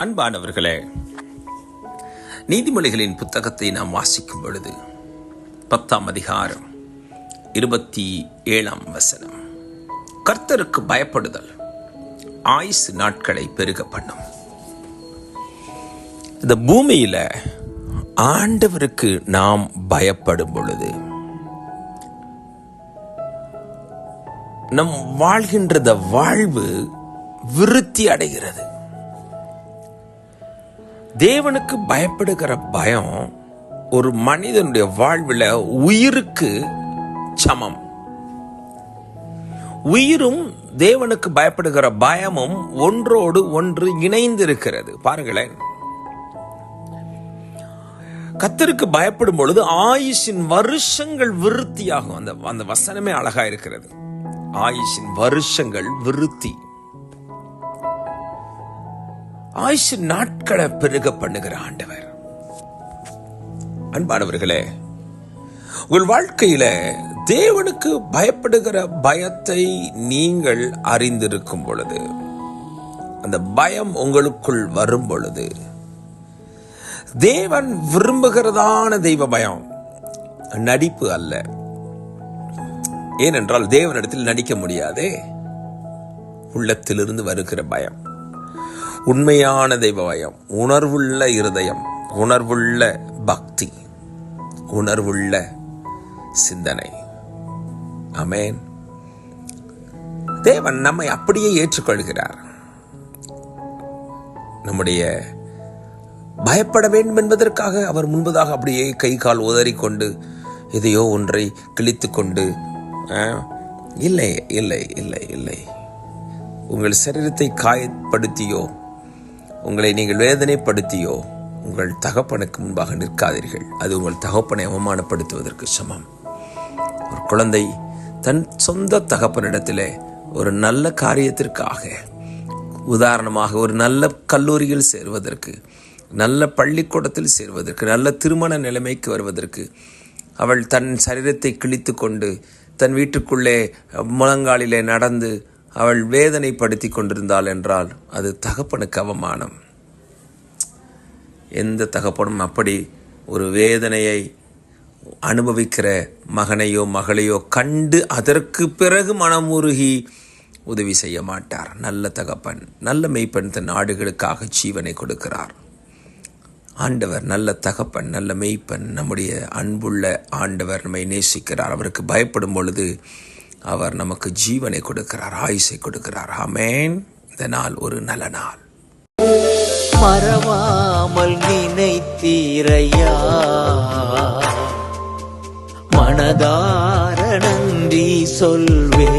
அன்பானவர்களே, நீதிமொழிகளின் புத்தகத்தை நாம் வாசிக்கும் பொழுது 10ஆம் அதிகாரம் 27ஆம் வசனம், கர்த்தருக்கு பயப்படுதல் ஆயுசு நாட்களை பெருக பண்ணும். இந்த பூமியில ஆண்டவருக்கு நாம் பயப்படும் பொழுது நம் வாழ்கின்ற வாழ்வு விருத்தி அடைகிறது. தேவனுக்கு பயப்படுகிற பயம் ஒரு மனிதனுடைய வாழ்வில் உயிருக்கு சமம். உயிரும் தேவனுக்கு பயப்படுகிற பயமும் ஒன்றோடு ஒன்று இணைந்திருக்கிறது. பாருங்களேன், கர்த்தருக்கு பயப்படும் பொழுது ஆயுசின் வருஷங்கள் விருத்தியாகும். அந்த வசனமே அழகா இருக்கிறது. ஆயுசின் வருஷங்கள் விருத்தி, ஆயுசு நாட்களை பெருக பண்ணுகிற ஆண்டவர். அன்பானவர்களே, உங்கள் வாழ்க்கையில தேவனுக்கு பயப்படுகிற பயத்தை நீங்கள் அறிந்திருக்கும் பொழுது, அந்த பயம் உங்களுக்குள் வரும் பொழுது, தேவன் விரும்புகிறதான தெய்வ பயம், நடிப்பு அல்ல. ஏனென்றால் தேவனிடத்தில் நடிக்க முடியாதே. உள்ளத்திலிருந்து வருகிற பயம், உண்மையான தெய்வ பயம், உணர்வுள்ள இருதயம், உணர்வுள்ள பக்தி, உணர்வுள்ள சிந்தனை. ஆமென். தேவன் நம்மை அப்படியே ஏற்றுக்கொள்கிறார். நம்முடைய பயப்பட வேண்டும் என்பதற்காக அவர் முன்பதாக அப்படியே கை கால் உதறிக்கொண்டு எதையோ ஒன்றை கிழித்து கொண்டு, இல்லை இல்லை இல்லை இல்லை, உங்கள் சரீரத்தை காயப்படுத்தியோ உங்களை நீங்கள் வேதனைப்படுத்தியோ உங்கள் தகப்பனுக்கு முன்பாக நிற்காதீர்கள். அது உங்கள் தகப்பனை அவமானப்படுத்துவதற்கு சமம். ஒரு குழந்தை தன் சொந்த தகப்பனிடத்திலே ஒரு நல்ல காரியத்திற்காக, உதாரணமாக ஒரு நல்ல கல்லூரியில் சேர்வதற்கு, நல்ல பள்ளிக்கூடத்தில் சேர்வதற்கு, நல்ல திருமண நிலைமைக்கு வருவதற்கு அவள் தன் சரீரத்தை கிழித்து கொண்டு தன் வீட்டுக்குள்ளே முழங்காலிலே நடந்து அவள் வேதனைப்படுத்தி கொண்டிருந்தாள் என்றால் அது தகப்பனுக்கு அவமானம். எந்த தகப்பனும் அப்படி ஒரு வேதனையை அனுபவிக்கிற மகனையோ மகளையோ கண்டு அதற்கு பிறகு மனமுருகி உதவி செய்ய மாட்டார். நல்ல தகப்பன், நல்ல மெய்ப்பன் தன் ஆடுகளுக்காக ஜீவனை கொடுக்கிறார். ஆண்டவர் நல்ல தகப்பன், நல்ல மெய்ப்பன். நம்முடைய அன்புள்ள ஆண்டவர் நம்மை நேசிக்கிறார். அவருக்கு பயப்படும் பொழுது அவர் நமக்கு ஜீவனை கொடுக்கிறார், ஆயுசை கொடுக்கிறார். ஆமென். இந்த நாள் ஒரு நல்ல நாள். மறவாமல் நினைத்தீரையா, மனதார நன்றி சொல்வே.